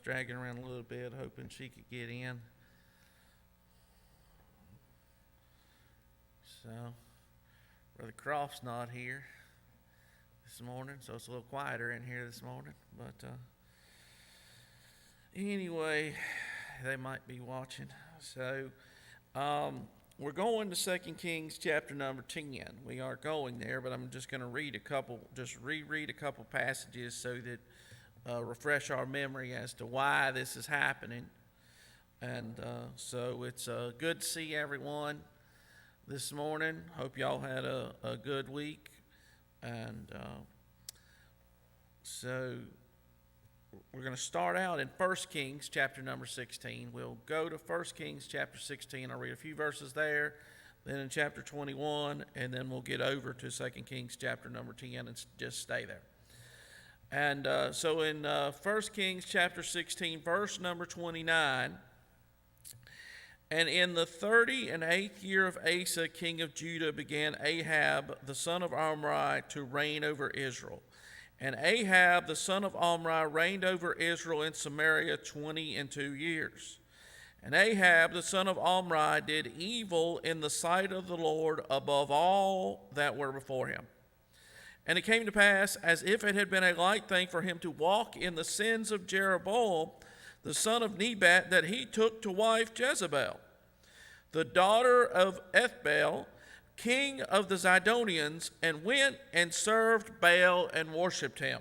dragging around a little bit, hoping she could get in. So, Brother Croft's not here this morning, so it's a little quieter in here this morning. But anyway, they might be watching. So, we're going to 2 Kings chapter number 10. We are going there, but I'm just going to reread a couple passages so that refresh our memory as to why this is happening. And so it's good to see everyone this morning. Hope y'all had a good week. And so we're going to start out in 1 Kings chapter number 16. We'll go to 1 Kings chapter 16. I'll read a few verses there, then in chapter 21, and then we'll get over to 2 Kings chapter number 10 and just stay there. And so in 1 Kings chapter 16, verse number 29, and in the 38th year of Asa, king of Judah, began Ahab, the son of Omri, to reign over Israel. And Ahab, the son of Omri, reigned over Israel in Samaria 22 years. And Ahab, the son of Omri, did evil in the sight of the Lord above all that were before him. And it came to pass, as if it had been a light thing for him to walk in the sins of Jeroboam, the son of Nebat, that he took to wife Jezebel, the daughter of Ethbaal, king of the Zidonians, and went and served Baal and worshipped him.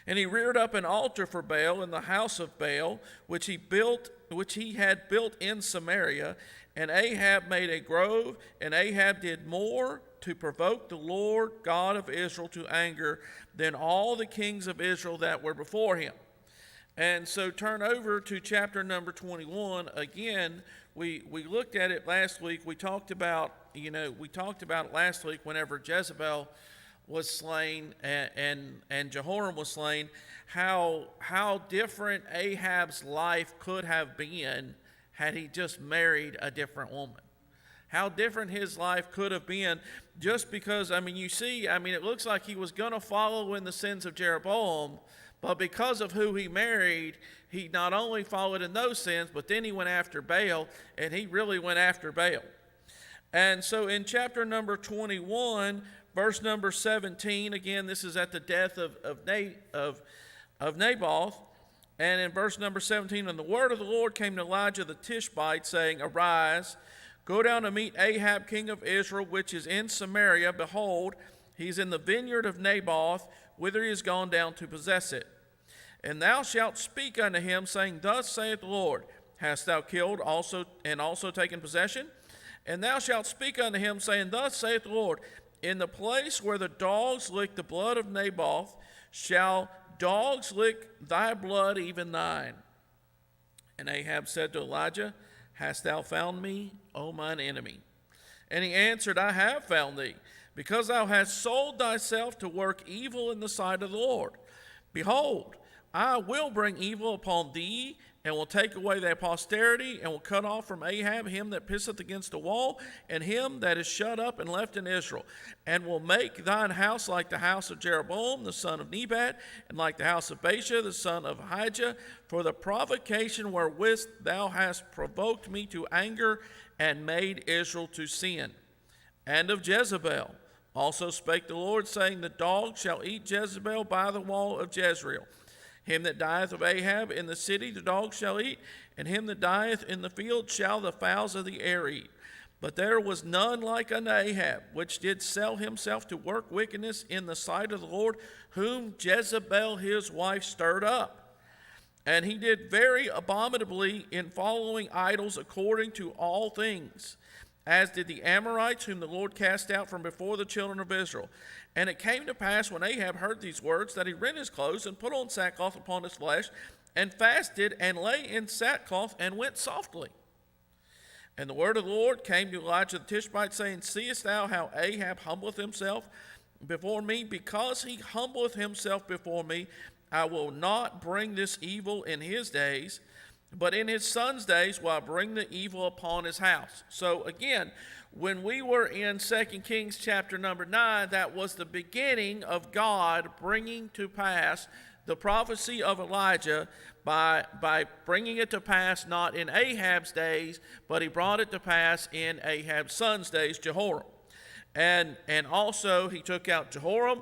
And he reared up an altar for Baal in the house of Baal, which he had built in Samaria. And Ahab made a grove, and Ahab did more to provoke the Lord God of Israel to anger than all the kings of Israel that were before him. And so turn over to chapter number 21. Again, we looked at it last week. We talked about it last week whenever Jezebel was slain and Jehoram was slain, how different Ahab's life could have been had he just married a different woman. How different his life could have been just because, it looks like he was going to follow in the sins of Jeroboam, but because of who he married, he not only followed in those sins, but then he went after Baal, and he really went after Baal. And so in chapter number 21, verse number 17, again, this is at the death of Naboth. And in verse number 17, and the word of the Lord came to Elijah the Tishbite, saying, Arise, go down to meet Ahab, king of Israel, which is in Samaria. Behold, he's in the vineyard of Naboth, whither he is gone down to possess it. And thou shalt speak unto him, saying, Thus saith the Lord, Hast thou killed also taken possession? And thou shalt speak unto him, saying, Thus saith the Lord, In the place where the dogs lick the blood of Naboth, shall dogs lick thy blood, even thine. And Ahab said to Elijah, Hast thou found me, O mine enemy? And he answered, I have found thee, because thou hast sold thyself to work evil in the sight of the Lord. Behold, I will bring evil upon thee, and will take away thy posterity, and will cut off from Ahab him that pisseth against the wall, and him that is shut up and left in Israel, and will make thine house like the house of Jeroboam the son of Nebat, and like the house of Baasha the son of Ahijah, for the provocation wherewith thou hast provoked me to anger, and made Israel to sin. And of Jezebel also spake the Lord, saying, The dog shall eat Jezebel by the wall of Jezreel. Him that dieth of Ahab in the city the dog shall eat, and him that dieth in the field shall the fowls of the air eat. But there was none like unto Ahab, which did sell himself to work wickedness in the sight of the Lord, whom Jezebel his wife stirred up. And he did very abominably in following idols according to all things, as did the Amorites, whom the Lord cast out from before the children of Israel. And it came to pass, when Ahab heard these words, that he rent his clothes, and put on sackcloth upon his flesh, and fasted, and lay in sackcloth, and went softly. And the word of the Lord came to Elijah the Tishbite, saying, Seest thou how Ahab humbleth himself before me? Because he humbleth himself before me, I will not bring this evil in his days, but in his son's days will I bring the evil upon his house. So again, when we were in 2 Kings chapter number 9, that was the beginning of God bringing to pass the prophecy of Elijah by bringing it to pass not in Ahab's days, but he brought it to pass in Ahab's son's days, Jehoram. And also he took out Jehoram.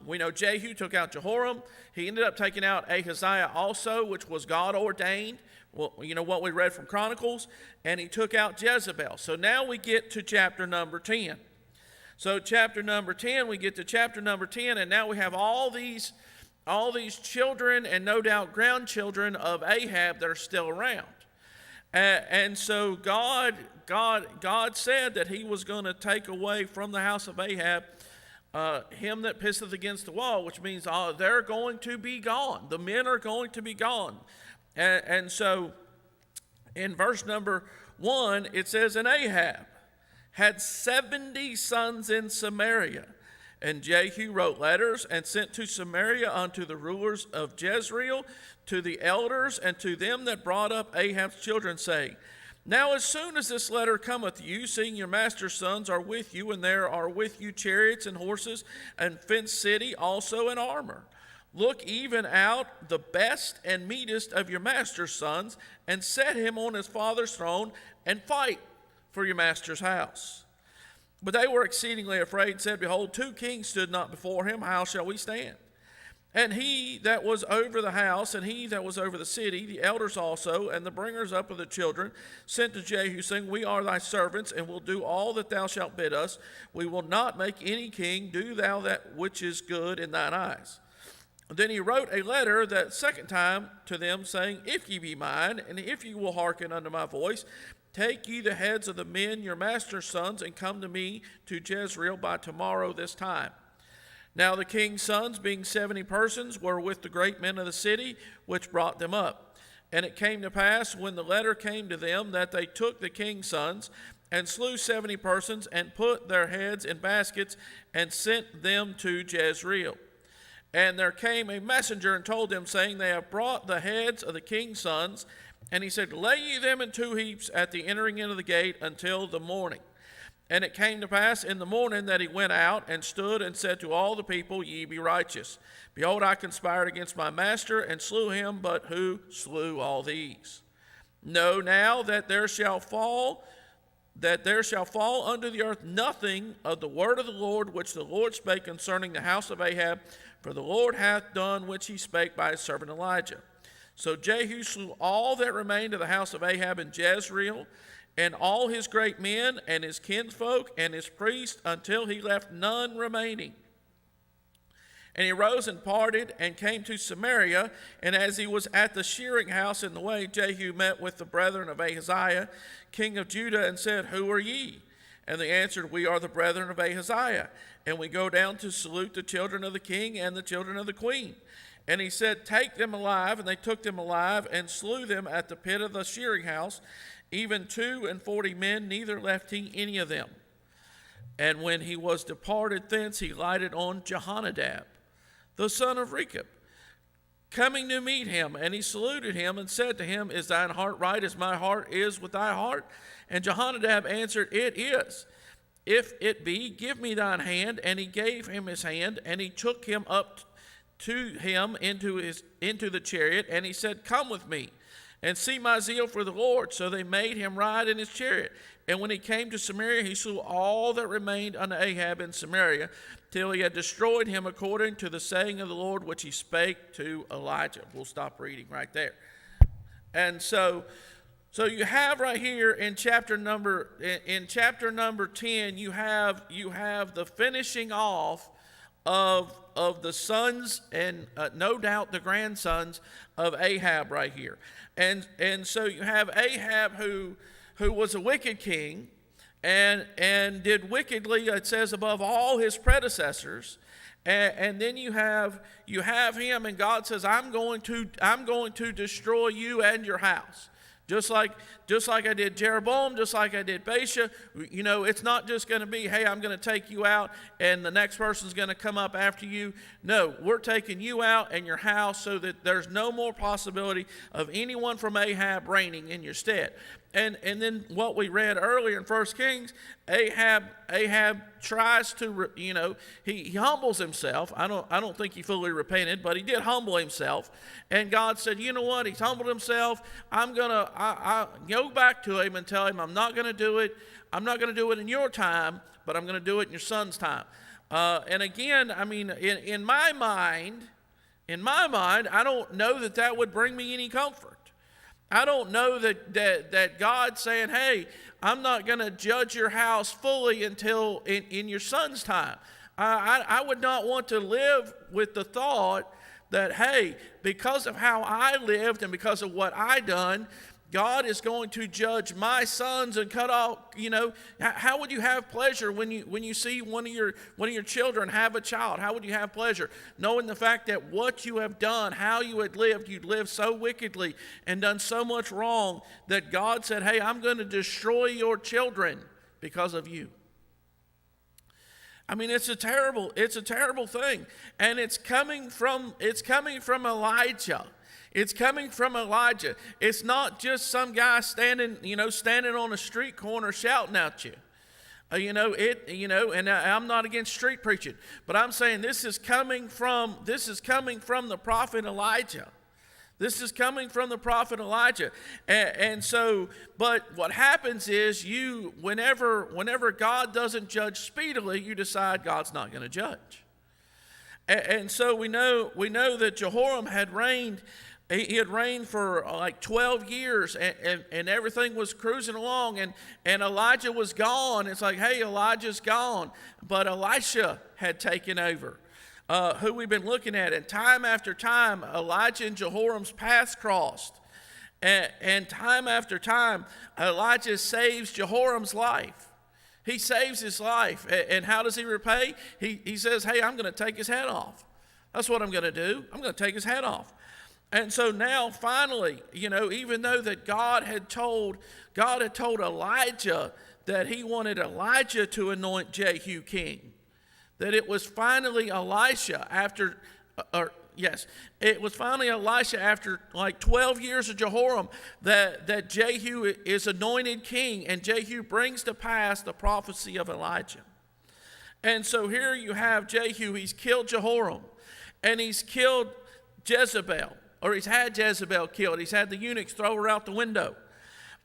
We know Jehu took out Jehoram. He ended up taking out Ahaziah also, which was God ordained. Well, you know what we read from Chronicles. And he took out Jezebel. So now we get to chapter number 10. So chapter number 10, we get to chapter number 10, and now we have all these children and no doubt grandchildren of Ahab that are still around. And so God said that he was going to take away from the house of Ahab him that pisseth against the wall, which means they're going to be gone. The men are going to be gone. And so in verse number 1, it says, and Ahab had 70 sons in Samaria. And Jehu wrote letters and sent to Samaria unto the rulers of Jezreel, to the elders, and to them that brought up Ahab's children, saying, now as soon as this letter cometh you, seeing your master's sons are with you, and there are with you chariots and horses, and fenced city also in armor, look even out the best and meetest of your master's sons, and set him on his father's throne, and fight for your master's house. But they were exceedingly afraid, and said, behold, 2 kings stood not before him, how shall we stand? And he that was over the house, and he that was over the city, the elders also, and the bringers up of the children, sent to Jehu, saying, we are thy servants, and will do all that thou shalt bid us. We will not make any king. Do thou that which is good in thine eyes. Then he wrote a letter that second time to them, saying, if ye be mine, and if ye will hearken unto my voice, take ye the heads of the men, your master's sons, and come to me to Jezreel by tomorrow this time. Now the king's sons, being 70 persons, were with the great men of the city, which brought them up. And it came to pass, when the letter came to them, that they took the king's sons, and slew 70 persons, and put their heads in baskets, and sent them to Jezreel. And there came a messenger, and told them, saying, they have brought the heads of the king's sons. And he said, lay ye them in 2 heaps at the entering in of the gate until the morning. And it came to pass in the morning that he went out and stood and said to all the people, ye be righteous. Behold, I conspired against my master and slew him, but who slew all these? Know now that there shall fall unto the earth nothing of the word of the Lord which the Lord spake concerning the house of Ahab, for the Lord hath done which he spake by his servant Elijah. So Jehu slew all that remained of the house of Ahab in Jezreel, and all his great men, and his kinsfolk, and his priests, until he left none remaining. And he rose and parted, and came to Samaria, and as he was at the shearing house in the way, Jehu met with the brethren of Ahaziah, king of Judah, and said, who are ye? And they answered, we are the brethren of Ahaziah, and we go down to salute the children of the king and the children of the queen. And he said, take them alive. And they took them alive, and slew them at the pit of the shearing house, even 42 men, neither left he any of them. And when he was departed thence, he lighted on Jehonadab, the son of Rechab, coming to meet him. And he saluted him, and said to him, is thine heart right as my heart is with thy heart? And Jehonadab answered, it is. If it be, give me thine hand. And he gave him his hand, and he took him up to him into the chariot, and he said, come with me, and see my zeal for the Lord. So they made him ride in his chariot. And when he came to Samaria, he slew all that remained unto Ahab in Samaria, till he had destroyed him according to the saying of the Lord, which he spake to Elijah. We'll stop reading right there. And so you have right here in chapter number 10, you have the finishing off of the sons and no doubt the grandsons of Ahab right here. And so you have Ahab who was a wicked king and did wickedly, it says, above all his predecessors. And then you have him, and God says, I'm going to destroy you and your house. Just like I did Jeroboam, just like I did Baasha. You know, it's not just going to be, hey, I'm going to take you out and the next person's going to come up after you. No, we're taking you out and your house so that there's no more possibility of anyone from Ahab reigning in your stead. And then what we read earlier in 1 Kings, Ahab tries to, he humbles himself. I don't think he fully repented, but he did humble himself. And God said, you know what? He's humbled himself. I go back to him and tell him I'm not going to do it. I'm not going to do it in your time, but I'm going to do it in your son's time. And again, I mean, in my mind, I don't know that would bring me any comfort. I don't know that God's saying, hey, I'm not going to judge your house fully until in your son's time. I would not want to live with the thought that, hey, because of how I lived and because of what I done, God is going to judge my sons and cut off, how would you have pleasure when you see one of your children have a child? How would you have pleasure? Knowing the fact that what you have done, how you had lived, you'd lived so wickedly and done so much wrong that God said, hey, I'm going to destroy your children because of you. I mean, it's a terrible thing. And it's coming from Elijah. It's coming from Elijah. It's not just some guy standing on a street corner shouting at you. And I'm not against street preaching, but I'm saying this is coming from the prophet Elijah. This is coming from the prophet Elijah. And so, but what happens is whenever God doesn't judge speedily, you decide God's not going to judge. And so we know that Jehoram had reigned. He had reigned for like 12 years, and everything was cruising along, and Elijah was gone. It's like, hey, Elijah's gone. But Elisha had taken over, who we've been looking at. And time after time, Elijah and Jehoram's paths crossed. And time after time, Elijah saves Jehoram's life. He saves his life. And how does he repay? He says, hey, I'm going to take his head off. That's what I'm going to do. I'm going to take his head off. And so now finally, even though that God had told Elijah that he wanted Elijah to anoint Jehu king, that it was finally Elisha after like 12 years of Jehoram that Jehu is anointed king, and Jehu brings to pass the prophecy of Elijah. And so here you have Jehu. He's killed Jehoram, and he's killed Jezebel. Or he's had Jezebel killed. He's had the eunuchs throw her out the window.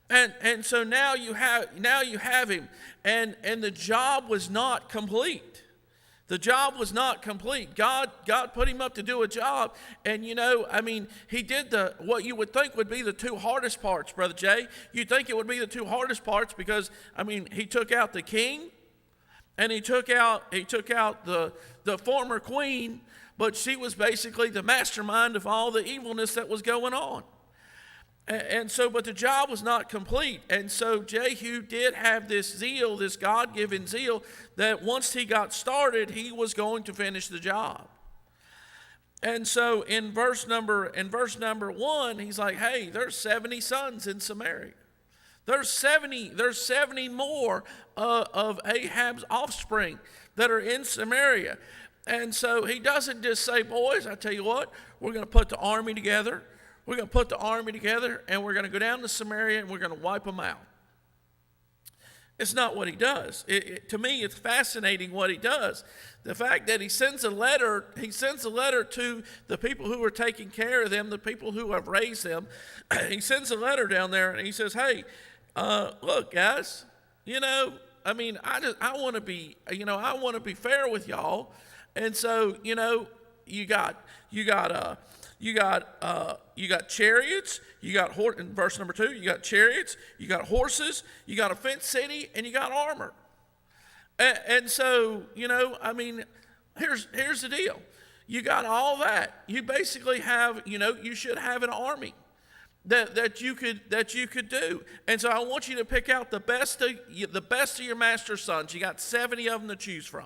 And so now you have him. And the job was not complete. The job was not complete. God put him up to do a job. And he did what you would think would be the two hardest parts, Brother Jay. You'd think it would be the two hardest parts because, he took out the king, and he took out the former queen. But she was basically the mastermind of all the evilness that was going on. And so, but the job was not complete. And so Jehu did have this zeal, this God-given zeal, that once he got started, he was going to finish the job. And so in verse number 1, he's like, hey, there's 70 sons in Samaria. There's 70 more of Ahab's offspring that are in Samaria. And so he doesn't just say, boys, I tell you what, we're going to put the army together. We're going to put the army together, and we're going to go down to Samaria, and we're going to wipe them out. It's not what he does. To me, it's fascinating what he does. The fact that he sends a letter to the people who are taking care of them, the people who have raised them. He sends a letter down there, and he says, hey, look, guys, I want to be fair with y'all. And so, you got chariots, in verse number 2, you got chariots, you got horses, you got a fenced city, and you got armor. And so, here's the deal. You got all that. You basically have, you should have an army that you could do. And so I want you to pick out the best of your master's sons. You got 70 of them to choose from.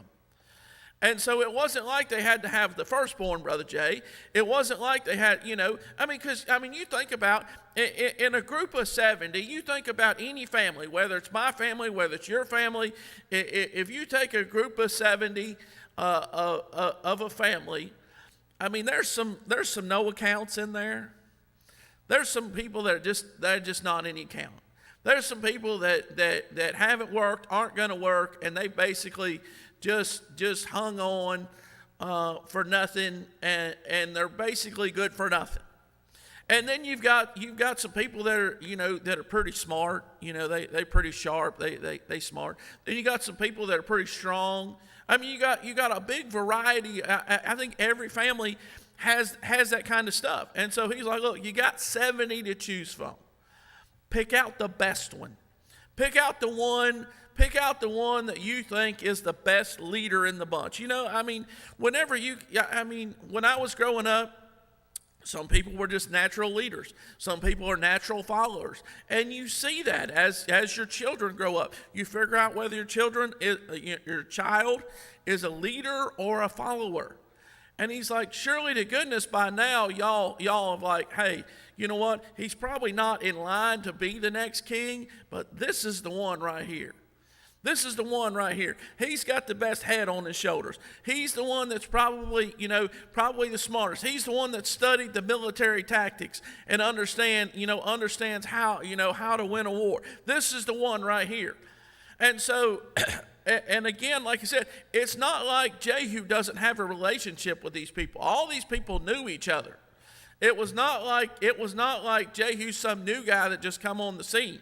And so it wasn't like they had to have the firstborn, Brother Jay. It wasn't like they had, you think about, in a group of 70, you think about any family, whether it's my family, whether it's your family. If you take a group of 70 of a family, there's some no accounts in there. There's some people that are just not any count. There's some people that haven't worked, aren't going to work, and they basically just hung on for nothing, and they're basically good for nothing. And then you've got some people that are, that are pretty smart. They pretty sharp. They smart. Then you got some people that are pretty strong. I mean, you got a big variety. I think every family has that kind of stuff. And so he's like, look, you got 70 to choose from. Pick out the best one. Pick out the one that you think is the best leader in the bunch. When I was growing up, some people were just natural leaders. Some people are natural followers. And you see that as your children grow up. You figure out whether your child is a leader or a follower. And he's like, surely to goodness by now, y'all are like, hey, you know what? He's probably not in line to be the next king, but this is the one right here. This is the one right here. He's got the best head on his shoulders. He's the one that's probably the smartest. He's the one that studied the military tactics and understands how to win a war. This is the one right here. And so, and again, like I said, it's not like Jehu doesn't have a relationship with these people. All these people knew each other. It was not like Jehu's some new guy that just come on the scene.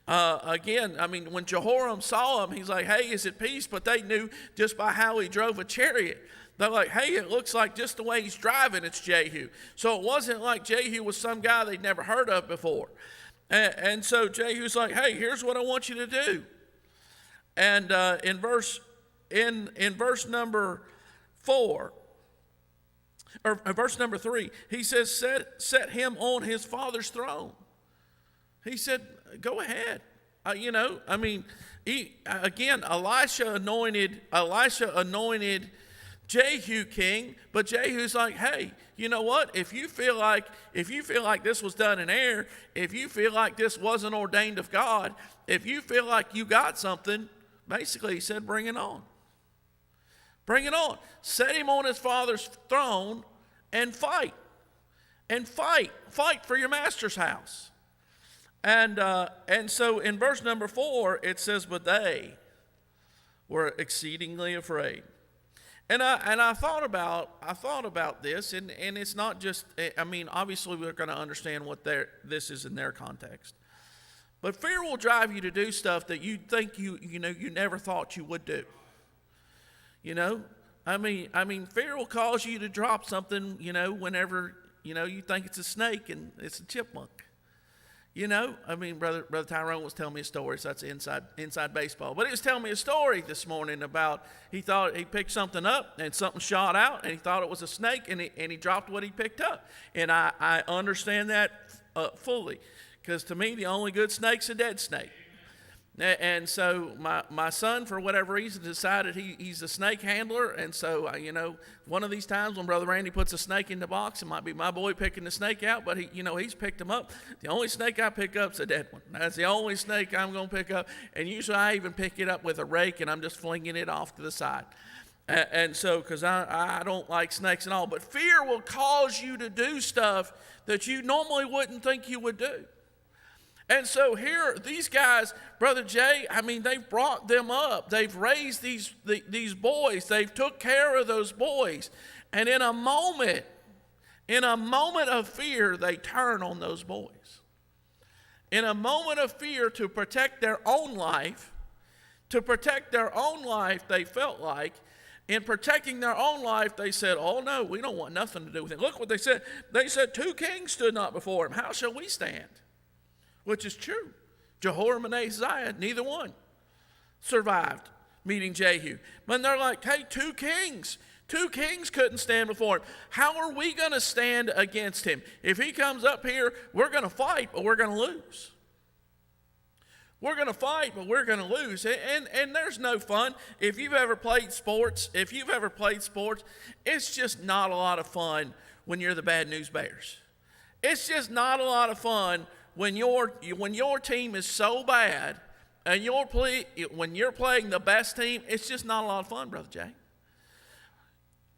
When Jehoram saw him, he's like, hey, is it peace? But they knew just by how he drove a chariot. They're like, hey, it looks like just the way he's driving, it's Jehu. So it wasn't like Jehu was some guy they'd never heard of before. And so Jehu's like, hey, here's what I want you to do. And in verse number 4, or verse number 3, he says, set him on his father's throne. He said, go ahead. Elisha anointed Jehu king, but Jehu's like, hey, you know what? If you feel like this was done in error, if you feel like this wasn't ordained of God, if you feel like you got something, basically he said, bring it on. Bring it on. Set him on his father's throne and fight. And fight. Fight for your master's house. And so in verse number 4, it says, but they were exceedingly afraid. And I thought about this, and it's not just, obviously we're going to understand what this is in their context. But fear will drive you to do stuff that you think you never thought you would do. Fear will cause you to drop something, whenever, you think it's a snake and it's a chipmunk. Brother Tyrone was telling me a story, so that's inside baseball. But he was telling me a story this morning about he thought he picked something up and something shot out and he thought it was a snake and he dropped what he picked up. And I understand that fully, because to me the only good snake's a dead snake. And so my son, for whatever reason, decided he's a snake handler. And so, one of these times when Brother Randy puts a snake in the box, it might be my boy picking the snake out, but he's picked them up. The only snake I pick up is a dead one. That's the only snake I'm going to pick up. And usually I even pick it up with a rake and I'm just flinging it off to the side. And so, because I don't like snakes at all. But fear will cause you to do stuff that you normally wouldn't think you would do. And so here, these guys, Brother Jay, they've brought them up. They've raised these boys. They've took care of those boys. And in a moment of fear, they turn on those boys. In a moment of fear to protect their own life, they felt like, in protecting their own life, they said, oh no, we don't want nothing to do with it. Look what they said. They said, 2 kings stood not before him. How shall we stand? Which is true. Jehoram and Ahaziah, neither one survived meeting Jehu. But they're like, hey, 2 kings couldn't stand before him. How are we going to stand against him? If he comes up here, we're going to fight, but we're going to lose. We're going to fight, but we're going to lose. And there's no fun. If you've ever played sports, it's just not a lot of fun when you're the Bad News Bears. It's just not a lot of fun when your team is so bad and when you're playing the best team. It's just not a lot of fun, Brother Jay.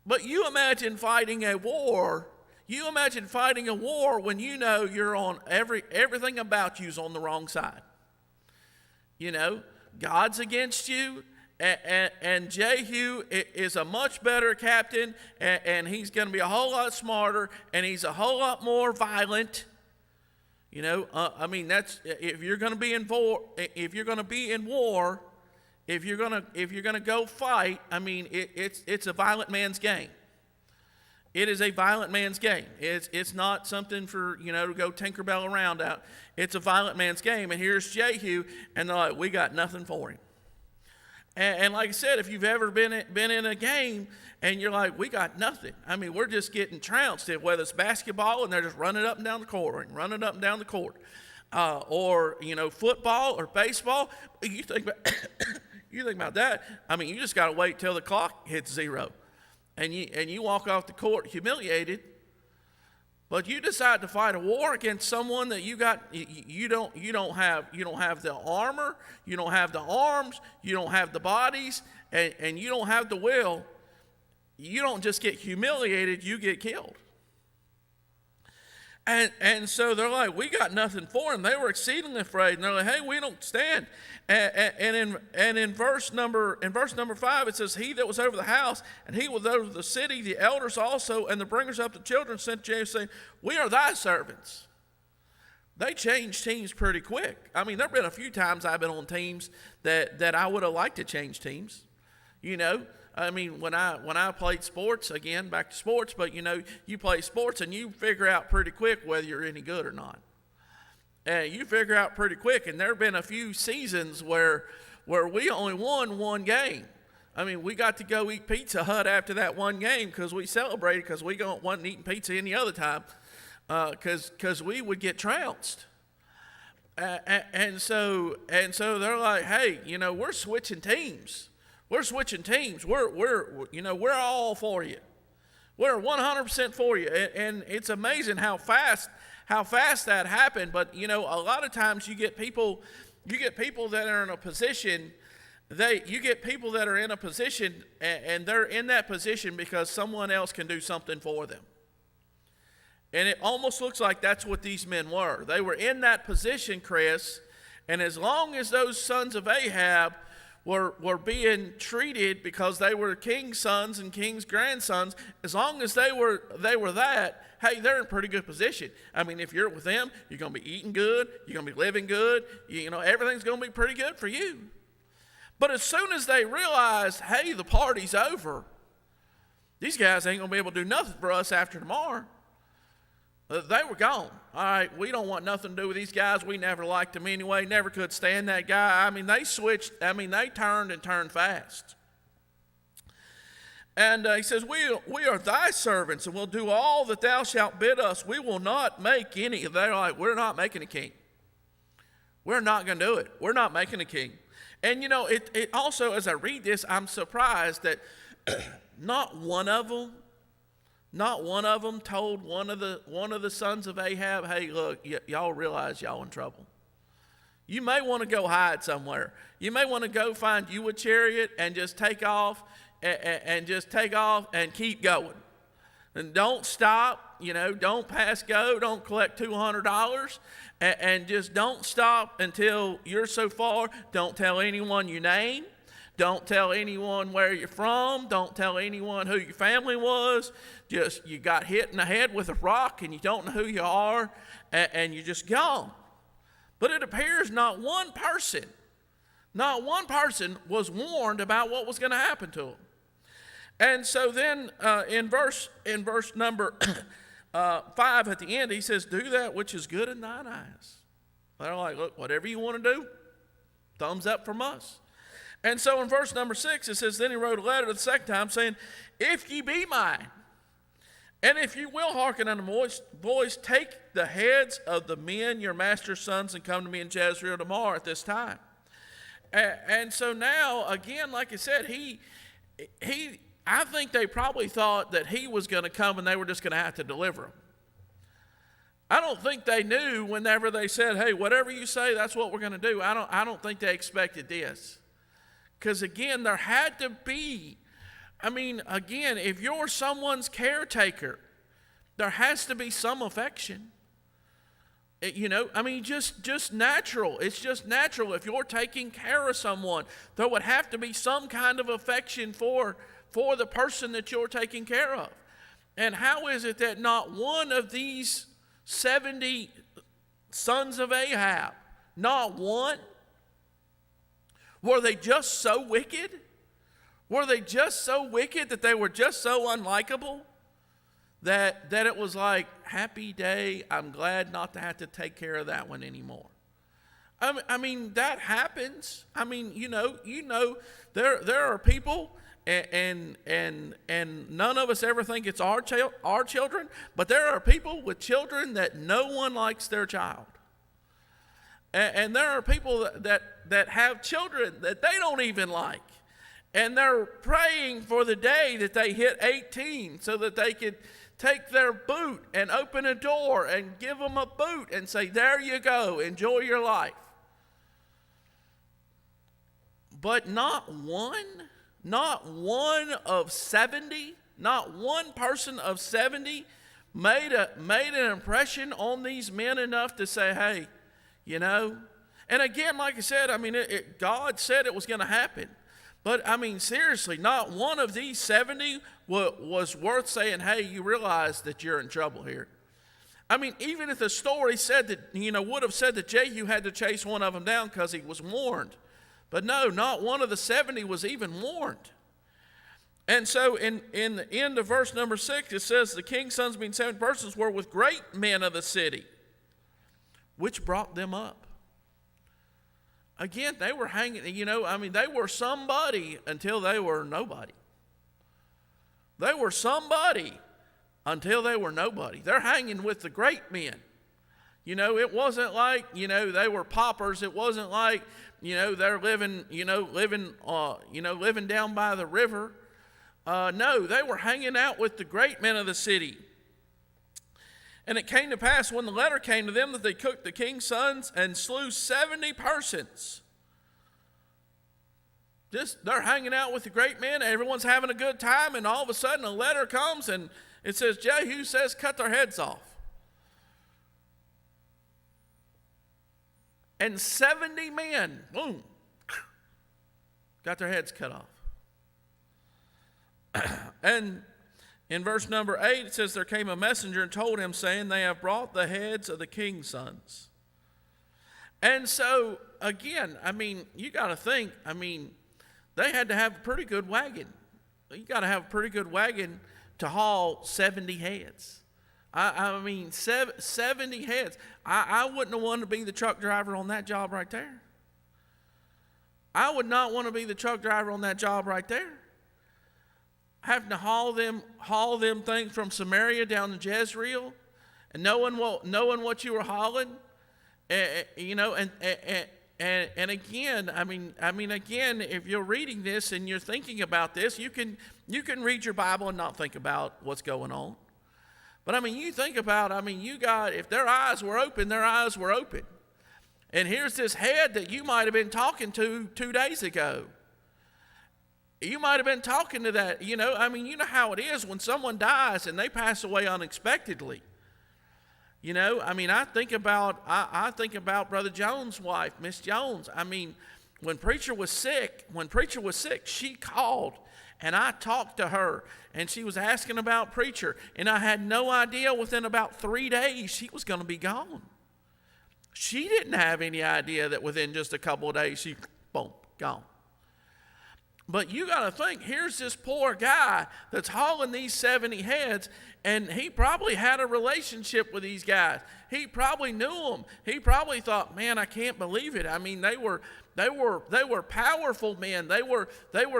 But you imagine fighting a war. When you know you're on everything about you's on the wrong side. You know, God's against you, and Jehu is a much better captain, and he's going to be a whole lot smarter, and he's a whole lot more violent. You know, I mean, that's if you're going to be in war. If you're going to be in war, if you're going to go fight, I mean, it's a violent man's game. It is a violent man's game. It's not something for, you know, to go Tinkerbell around out. It's a violent man's game. And here's Jehu, and they're like, we got nothing for him. And like I said, if you've ever been in a game and you're like, we got nothing. I mean, we're just getting trounced, whether it's basketball and they're just running up and down the court, and running up and down the court, or, you know, football or baseball. You think about that. I mean, you just got to wait till the clock hits 0, and you walk off the court humiliated. But you decide to fight a war against someone that you don't have the armor, you don't have the arms, you don't have the bodies, and you don't have the will. You don't just get humiliated, you get killed. And so they're like, we got nothing for him. They were exceedingly afraid, and they're like, hey, we don't stand. And in verse number 5, it says, he that was over the house, and he was over the city, the elders also, and the bringers up the children sent to Jehu, saying, we are thy servants. They changed teams pretty quick. I mean, there have been a few times I've been on teams that I would have liked to change teams. You know, I mean, when I played sports, again, back to sports, but you know, you play sports and you figure out pretty quick whether you're any good or not. You figure out pretty quick, and there have been a few seasons where we only won one game. I mean, we got to go eat Pizza Hut after that one game because we celebrated, because we wasn't eating pizza any other time, because we would get trounced. And so they're like, hey, you know, we're switching teams. We're switching teams. We're all for you. We're 100% for you. And it's amazing how fast that happened. But you know, a lot of times you get people that are in a position. You get people that are in a position, and they're in that position because someone else can do something for them. And it almost looks like that's what these men were. They were in that position, Chris, and as long as those sons of Ahab were being treated, because they were king's sons and king's grandsons, as long as they were that, hey, they're in pretty good position. I mean, if you're with them, you're going to be eating good, you're going to be living good, you know, everything's going to be pretty good for you. But as soon as they realize, hey, the party's over, these guys ain't going to be able to do nothing for us after tomorrow, they were gone. All right, we don't want nothing to do with these guys. We never liked them anyway, never could stand that guy. I mean, they switched. I mean, they turned fast. And he says, we are thy servants, and we'll do all that thou shalt bid us. We will not make any. They're like, we're not making a king. We're not going to do it. We're not making a king. And, you know, it also, as I read this, I'm surprised that not one of them told one of the sons of Ahab, hey, look, y'all realize y'all in trouble. You may want to go hide somewhere. You may want to go find you a chariot and just take off and keep going. And don't stop, you know, don't pass go, don't collect $200, and just don't stop until you're so far. Don't tell anyone your name. Don't tell anyone where you're from. Don't tell anyone who your family was. Just, you got hit in the head with a rock and you don't know who you are, and you're just gone. But it appears not one person was warned about what was going to happen to them. And so then in verse number 5 at the end, he says, do that which is good in thine eyes. They're like, look, whatever you want to do, thumbs up from us. And so in verse number 6, it says, then he wrote a letter the second time saying, if ye be mine, and if you will hearken unto my voice, take the heads of the men, your master's sons, and come to me in Jezreel tomorrow at this time. And so now, again, like I said, I think they probably thought that he was going to come and they were just going to have to deliver him. I don't think they knew whenever they said, hey, whatever you say, that's what we're going to do. I don't think they expected this. Because, again, there had to be, I mean, again, if you're someone's caretaker, there has to be some affection. Just natural. It's just natural. If you're taking care of someone, there would have to be some kind of affection for the person that you're taking care of. And how is it that not one of these 70 sons of Ahab, not one, were they just so wicked? Were they just so wicked that they were just so unlikable? That it was like, happy day, I'm glad not to have to take care of that one anymore. I mean that happens. There are people, and none of us ever think it's our children, but there are people with children that no one likes their child. And there are people that have children that they don't even like. And they're praying for the day that they hit 18 so that they could take their boot and open a door and give them a boot and say, there you go, enjoy your life. But not one of 70, not one person of 70 made an impression on these men enough to say, hey, and again, like I said, God said it was going to happen. But, seriously, not one of these 70 was worth saying, hey, you realize that you're in trouble here. Even if the story said that, would have said that Jehu had to chase one of them down because he was warned. But no, not one of the 70 was even warned. And so in the end of verse number 6, it says, the king's sons, being 7 persons, were with great men of the city, which brought them up. Again, they were hanging, they were somebody until they were nobody. They were somebody until they were nobody. They're hanging with the great men. It wasn't like, they were paupers. It wasn't like, they're living down by the river. No, they were hanging out with the great men of the city. And it came to pass when the letter came to them that they took the king's sons and slew 70 persons. They're hanging out with the great men. Everyone's having a good time. And all of a sudden a letter comes and it says, Jehu says, cut their heads off. And 70 men, boom, got their heads cut off. And in verse number 8, it says, there came a messenger and told him, saying, they have brought the heads of the king's sons. And so, again, you got to think, they had to have a pretty good wagon. You got to have a pretty good wagon to haul 70 heads. 70 heads. I wouldn't have wanted to be the truck driver on that job right there. I would not want to be the truck driver on that job right there. Having to haul them things from Samaria down to Jezreel, and knowing what you were hauling, and again, again, if you're reading this and you're thinking about this, you can read your Bible and not think about what's going on. But you think about, if their eyes were open, their eyes were open. And here's this head that you might have been talking to 2 days ago. You might have been talking to that, you know how it is when someone dies and they pass away unexpectedly. I think about Brother Jones' wife, Miss Jones. When preacher was sick, she called and I talked to her and she was asking about preacher, and I had no idea within about 3 days she was going to be gone. She didn't have any idea that within just a couple of days she, boom, gone. But you got to think, here's this poor guy that's hauling these 70 heads, and he probably had a relationship with these guys. He probably knew them. He probably thought, man, I can't believe it. They were powerful men. They were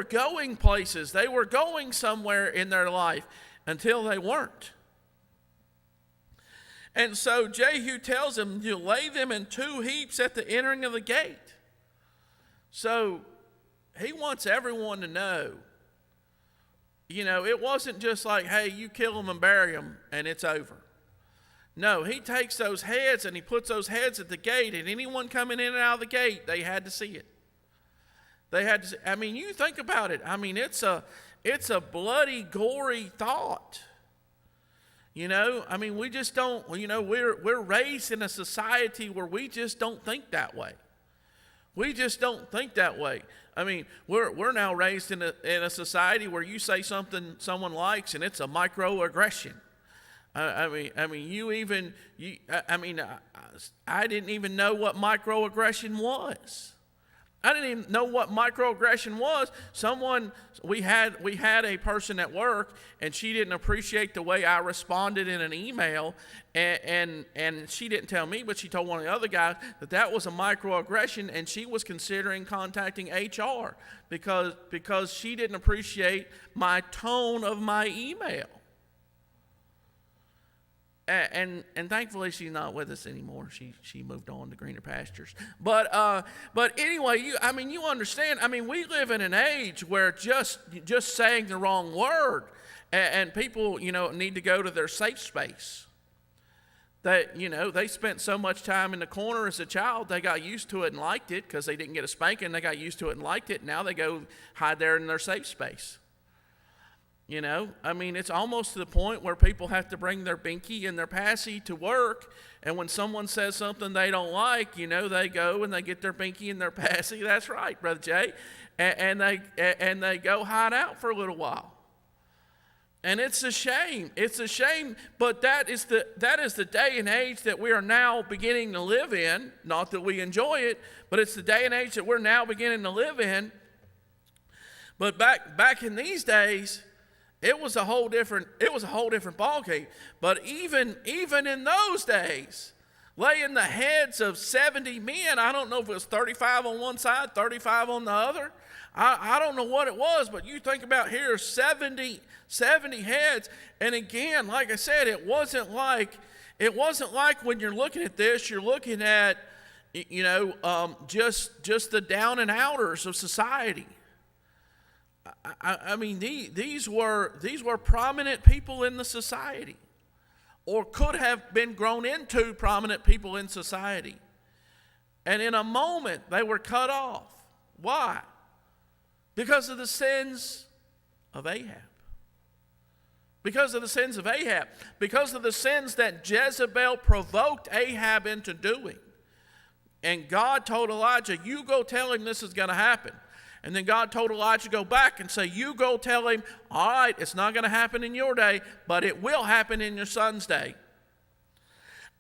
going places. They were going somewhere in their life until they weren't. And so Jehu tells him to lay them in 2 heaps at the entering of the gate. So he wants everyone to know, it wasn't just like, hey, you kill them and bury them and it's over. No, he takes those heads and he puts those heads at the gate, and anyone coming in and out of the gate, they had to see it. They had to see, you think about it. It's a bloody, gory thought. I mean, we just don't, we're raised in a society where we just don't think that way. We just don't think that way. I mean, we're now raised in a society where you say something someone likes and it's a microaggression. I didn't even know what microaggression was. I didn't even know what microaggression was. We had a person at work, and she didn't appreciate the way I responded in an email, and she didn't tell me, but she told one of the other guys that was a microaggression, and she was considering contacting HR because she didn't appreciate my tone of my email. And thankfully she's not with us anymore. She moved on to greener pastures. But anyway, you understand. I mean, we live in an age where just saying the wrong word, and people need to go to their safe space. That they spent so much time in the corner as a child, they got used to it and liked it because they didn't get a spanking. They got used to it and liked it. Now they go hide there in their safe space. It's almost to the point where people have to bring their binky and their passy to work, and when someone says something they don't like, they go and they get their binky and their passy. That's right, Brother Jay, and they go hide out for a little while. And it's a shame. It's a shame, but that is the day and age that we are now beginning to live in. Not that we enjoy it, but it's the day and age that we're now beginning to live in. But back in these days, it was a whole different ballgame. But even in those days, laying the heads of 70 men, I don't know if it was 35 on one side, 35 on the other. I don't know what it was, but you think about here, 70 heads. And again, like I said, it wasn't like when you're looking at this, you're looking at just the down and outers of society. These were prominent people in the society, or could have been grown into prominent people in society. And in a moment, they were cut off. Why? Because of the sins of Ahab. Because of the sins of Ahab. Because of the sins that Jezebel provoked Ahab into doing. And God told Elijah, you go tell him this is going to happen. And then God told Elijah to go back and say, you go tell him, all right, it's not going to happen in your day, but it will happen in your son's day.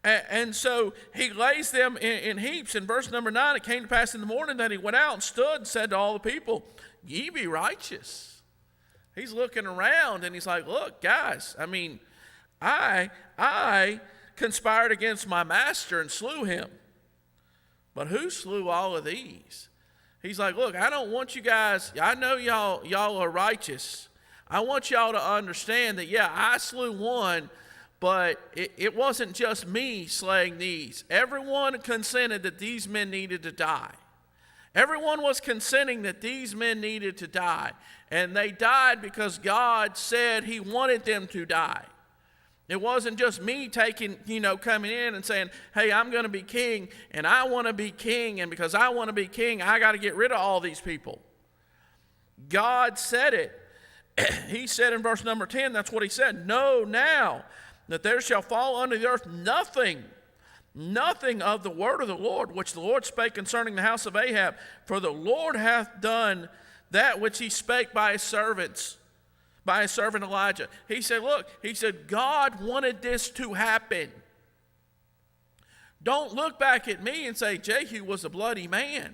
And so he lays them in heaps. In verse number 9, it came to pass in the morning that he went out and stood and said to all the people, ye be righteous. He's looking around and he's like, look, guys, I conspired against my master and slew him. But who slew all of these? He's like, look, I don't want you guys, I know y'all are righteous. I want y'all to understand that, yeah, I slew one, but it wasn't just me slaying these. Everyone consented that these men needed to die. Everyone was consenting that these men needed to die. And they died because God said he wanted them to die. It wasn't just me coming in and saying, hey, I'm going to be king, and I want to be king, and because I want to be king, I got to get rid of all these people. God said it. He said in verse number 10, that's what he said, know now that there shall fall unto the earth nothing of the word of the Lord, which the Lord spake concerning the house of Ahab. For the Lord hath done that which he spake by his servant Elijah. He said, God wanted this to happen. Don't look back at me and say, Jehu was a bloody man.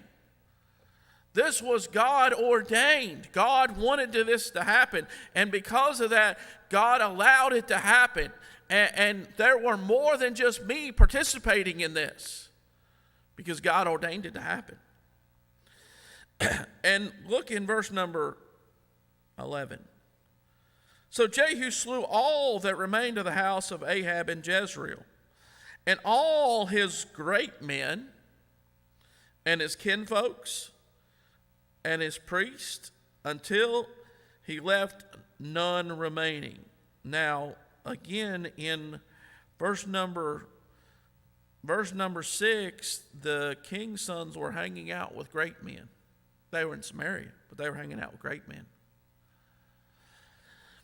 This was God ordained. God wanted this to happen. And because of that, God allowed it to happen. And there were more than just me participating in this, because God ordained it to happen. And look in verse number 11. So Jehu slew all that remained of the house of Ahab in Jezreel, and all his great men, and his kinfolks, and his priests, until he left none remaining. Now, again, in verse number 6, the king's sons were hanging out with great men. They were in Samaria, but they were hanging out with great men.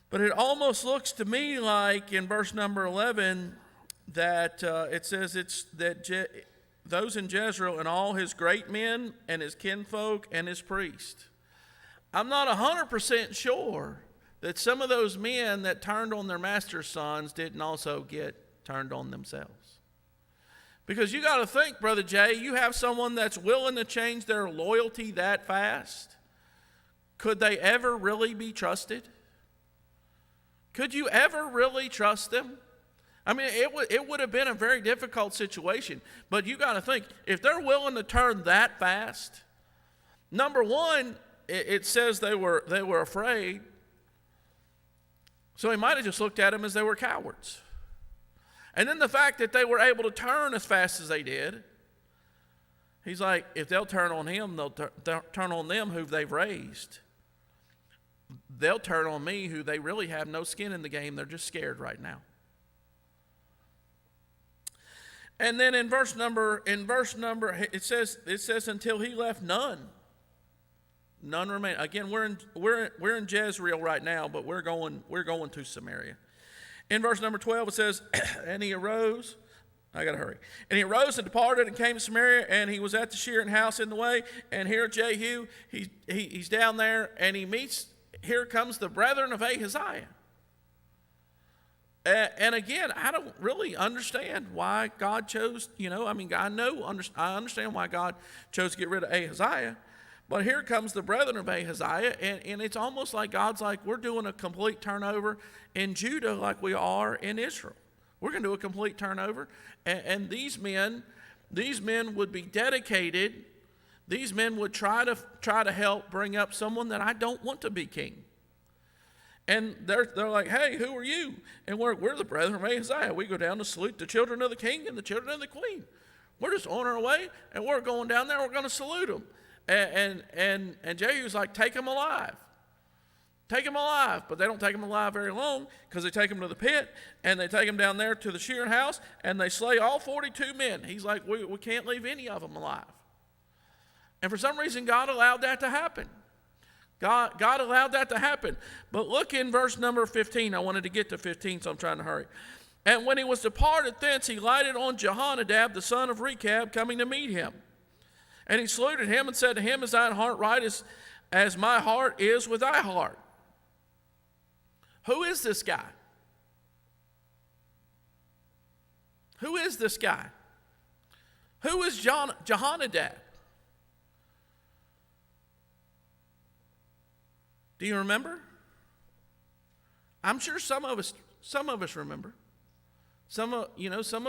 But it almost looks to me like in verse number 11 that it says those in Jezreel and all his great men and his kinfolk and his priest. I'm not 100% sure that some of those men that turned on their master's sons didn't also get turned on themselves. Because you got to think, Brother Jay, you have someone that's willing to change their loyalty that fast. Could they ever really be trusted? Could you ever really trust them? I mean, it would have been a very difficult situation. But you got to think, if they're willing to turn that fast, number one, it says they were afraid. So he might have just looked at them as they were cowards. And then the fact that they were able to turn as fast as they did, he's like, if they'll turn on him, they'll turn on them who they've raised. They'll turn on me who they really have no skin in the game. They're just scared right now. And then in verse number, it says until he left none remain. Again, we're in Jezreel right now, but we're going to Samaria. In verse number 12 it says, and he arose. I got to hurry. And he arose and departed and came to Samaria, and he was at the shearing house in the way. And here Jehu, he's down there, and he meets. Here comes the brethren of Ahaziah. And again, I don't really understand why God chose, I understand why God chose to get rid of Ahaziah. But here comes the brethren of Ahaziah, and it's almost like God's like, we're doing a complete turnover in Judah like we are in Israel. We're going to do a complete turnover. And these men would be dedicated. These men would try to help bring up someone that I don't want to be king. And they're like, hey, who are you? And we're the brethren of Ahaziah. We go down to salute the children of the king and the children of the queen. We're just on our way, and we're going down there. We're going to salute them. And Jehu's like, take them alive. Take them alive. But they don't take them alive very long, because they take them to the pit, and they take them down there to the shearing house, and they slay all 42 men. He's like, we can't leave any of them alive. And for some reason, God allowed that to happen. God allowed that to happen. But look in verse number 15. I wanted to get to 15, so I'm trying to hurry. And when he was departed thence, he lighted on Jehonadab, the son of Rechab, coming to meet him. And he saluted him and said to him, is thine heart right as my heart is with thy heart? Who is this guy? Who is this guy? Who is Jehonadab? Do you remember? I'm sure some of us remember. Some of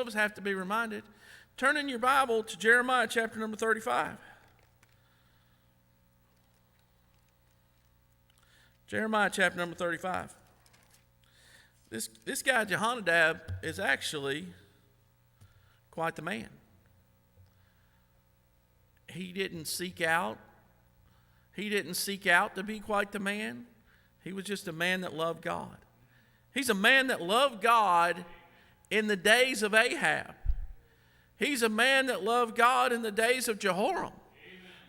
us have to be reminded. Turn in your Bible to Jeremiah chapter number 35. Jeremiah chapter number 35. This guy Jehonadab is actually quite the man. He didn't seek out to be quite the man. He was just a man that loved God. He's a man that loved God in the days of Ahab. He's a man that loved God in the days of Jehoram.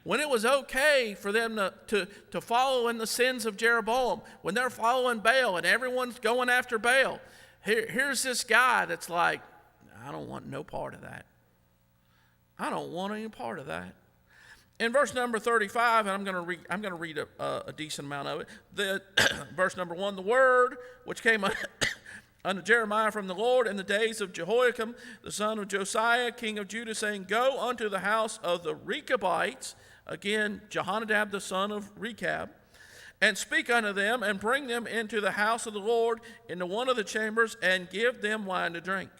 When it was okay for them to follow in the sins of Jeroboam, when they're following Baal and everyone's going after Baal, here's this guy that's like, I don't want no part of that. I don't want any part of that. In verse number 35, and I'm going to read a decent amount of it. Verse number 1, the word which came unto Jeremiah from the Lord in the days of Jehoiakim, the son of Josiah, king of Judah, saying, go unto the house of the Rechabites, again, Jehonadab the son of Rechab, and speak unto them, and bring them into the house of the Lord, into one of the chambers, and give them wine to drink.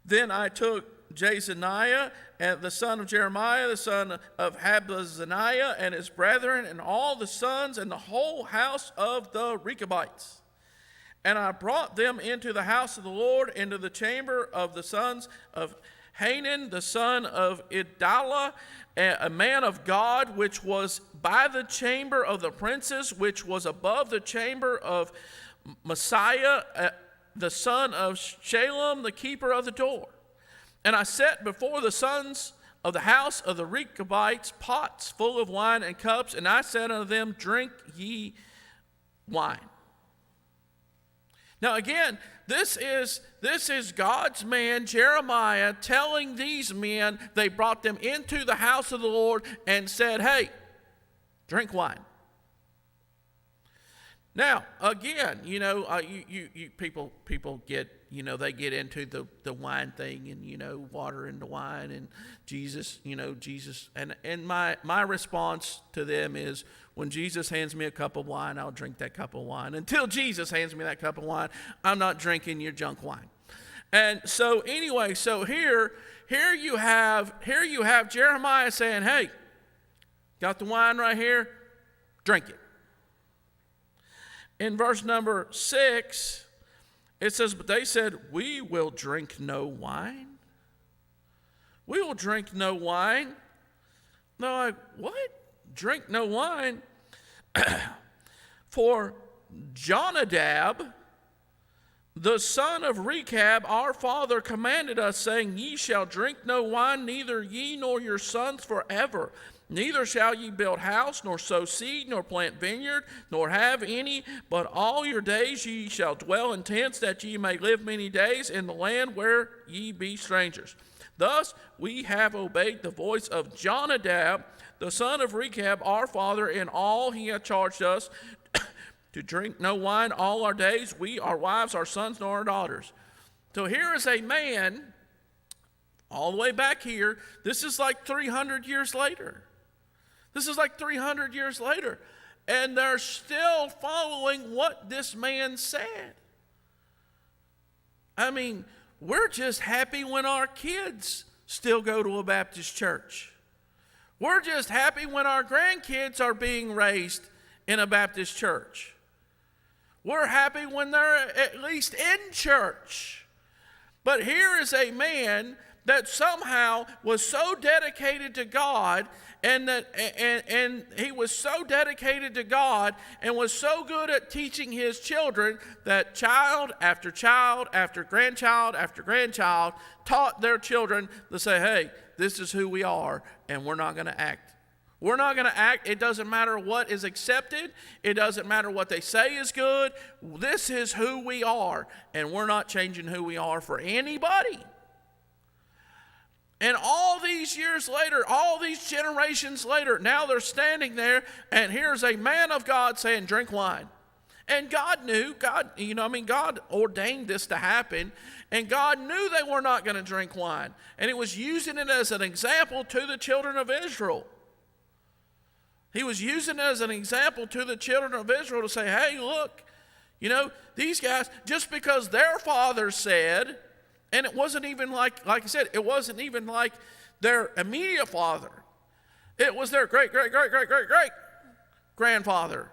Then I took Jezaniah, and the son of Jeremiah, the son of Habazaniah, and his brethren, and all the sons, and the whole house of the Rechabites. And I brought them into the house of the Lord, into the chamber of the sons of Hanan, the son of Idallah, a man of God, which was by the chamber of the princes, which was above the chamber of Messiah, the son of Shalem, the keeper of the door. And I set before the sons of the house of the Rechabites pots full of wine and cups, and I said unto them, drink ye wine. Now again, this is God's man, Jeremiah, telling these men, they brought them into the house of the Lord and said, hey, drink wine. Now, again, you people get, they get into the wine thing and, water into wine and Jesus, and my response to them is, when Jesus hands me a cup of wine, I'll drink that cup of wine. Until Jesus hands me that cup of wine, I'm not drinking your junk wine. And so anyway, so here you have Jeremiah saying, hey, got the wine right here, drink it. In verse number 6, it says, but they said, we will drink no wine. We will drink no wine. They're like, what? Drink no wine? For Jonadab, the son of Rechab, our father, commanded us, saying, ye shall drink no wine, neither ye nor your sons forever. Neither shall ye build house, nor sow seed, nor plant vineyard, nor have any, but all your days ye shall dwell in tents, that ye may live many days in the land where ye be strangers. Thus we have obeyed the voice of Jonadab, the son of Rechab, our father, in all he hath charged us, to drink no wine all our days, we, our wives, our sons, nor our daughters. So here is a man, all the way back here, this is like 300 years later. This is like 300 years later. And they're still following what this man said. I mean, we're just happy when our kids still go to a Baptist church. We're just happy when our grandkids are being raised in a Baptist church. We're happy when they're at least in church. But here is a man that somehow was so dedicated to God, and he was so dedicated to God and was so good at teaching his children that child after child after grandchild after grandchild taught their children to say, hey, this is who we are, and we're not going to act. We're not going to act. It doesn't matter what is accepted. It doesn't matter what they say is good. This is who we are, and we're not changing who we are for anybody. And all these years later, all these generations later, now they're standing there, and here's a man of God saying, drink wine. And God knew, God ordained this to happen, and God knew they were not going to drink wine. And he was using it as an example to the children of Israel. He was using it as an example to the children of Israel to say, hey, look, these guys, just because their father said, and it wasn't even like I said, it wasn't even like their immediate father. It was their great grandfather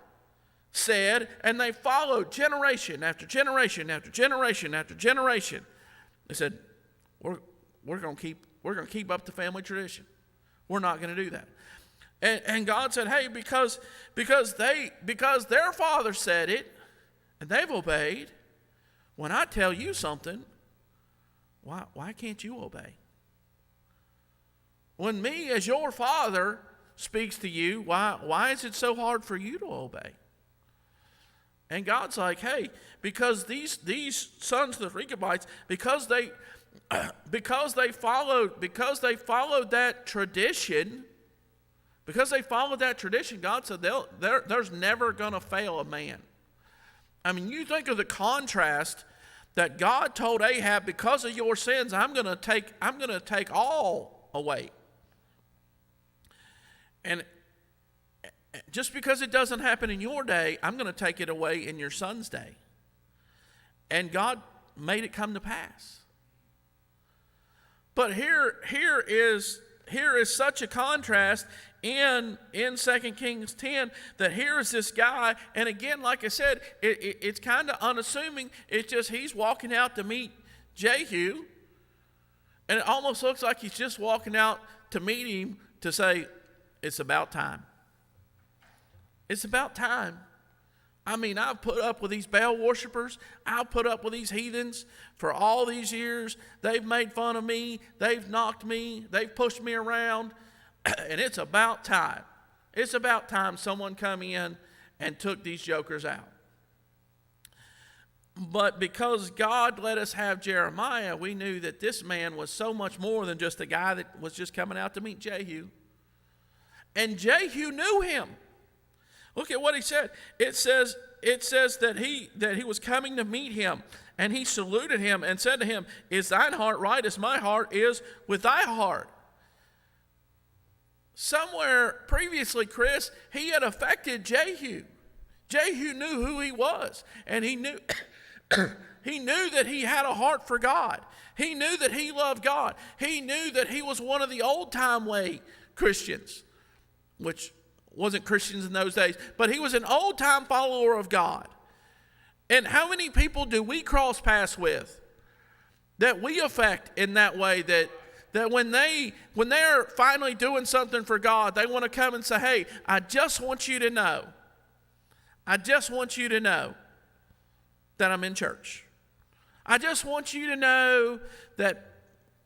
said, and they followed generation after generation after generation after generation. They said, we're going to keep up the family tradition. We're not going to do that. And God said, hey, because their father said it, and they've obeyed, when I tell you something, why can't you obey? When me as your father speaks to you, why is it so hard for you to obey? And God's like, hey, because these sons of the Rechabites, because they followed that tradition, God said there's never going to fail a man. I mean, you think of the contrast that God told Ahab, because of your sins, I'm going to take all away. And just because it doesn't happen in your day, I'm going to take it away in your son's day. And God made it come to pass. But here is such a contrast in 2 Kings 10, that here is this guy, and again, like I said, it's kind of unassuming. It's just he's walking out to meet Jehu, and it almost looks like he's just walking out to meet him to say, it's about time. It's about time. I mean, I've put up with these Baal worshipers. I've put up with these heathens for all these years. They've made fun of me. They've knocked me. They've pushed me around. And it's about time. It's about time someone come in and took these jokers out. But because God let us have Jeremiah, we knew that this man was so much more than just a guy that was just coming out to meet Jehu. And Jehu knew him. Look at what he said. It says that he was coming to meet him, and he saluted him and said to him, "Is thine heart right as my heart is with thy heart?" Somewhere previously, Chris, he had affected Jehu. Jehu knew who he was, and he knew he knew that he had a heart for God. He knew that he loved God. He knew that he was one of the old-time way Christians, which wasn't Christians in those days, but he was an old-time follower of God. And how many people do we cross paths with that we affect in that way, that when they're finally doing something for God, they want to come and say, "Hey, I just want you to know that I'm in church. I just want you to know that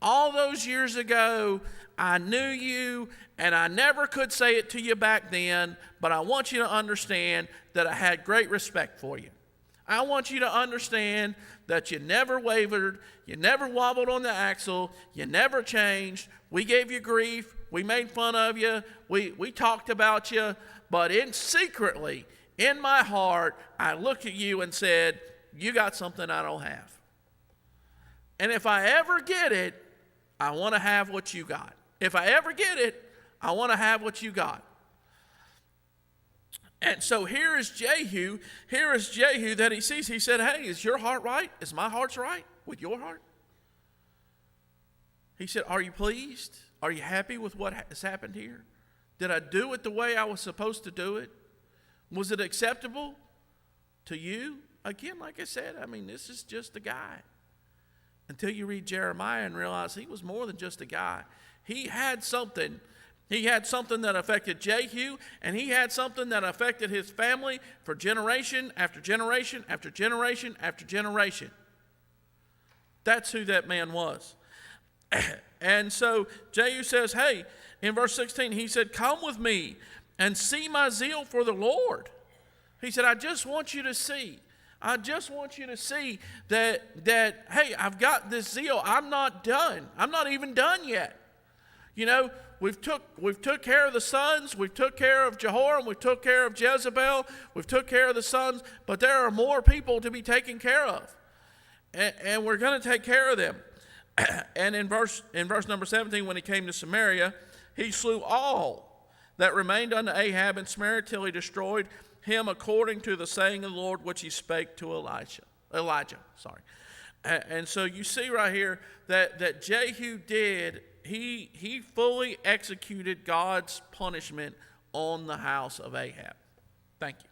all those years ago, I knew you, and I never could say it to you back then, but I want you to understand that I had great respect for you. I want you to understand that you never wavered, you never wobbled on the axle, you never changed. We gave you grief, we made fun of you, we talked about you, but secretly, in my heart, I looked at you and said, you got something I don't have. And if I ever get it, I want to have what you got. If I ever get it, I want to have what you got." And so here is Jehu that he sees. He said, "Hey, is your heart right? Is my heart right with your heart?" He said, "Are you pleased? Are you happy with what has happened here? Did I do it the way I was supposed to do it? Was it acceptable to you?" Again, like I said, this is just a guy. Until you read Jeremiah and realize he was more than just a guy. He had something. He had something that affected Jehu, and he had something that affected his family for generation after generation after generation after generation. That's who that man was. And so Jehu says, hey, in verse 16, he said, "Come with me and see my zeal for the Lord." He said, I just want you to see that, hey, I've got this zeal. I'm not done. I'm not even done yet. You know, we've took care of the sons. We've took care of Jehoram. We've took care of Jezebel. We've took care of the sons. But there are more people to be taken care of. And we're going to take care of them. And in verse number 17, when he came to Samaria, he slew all that remained unto Ahab in Samaria till he destroyed him according to the saying of the Lord which he spake to Elijah. And so you see right here that Jehu did, he fully executed God's punishment on the house of Ahab. Thank you.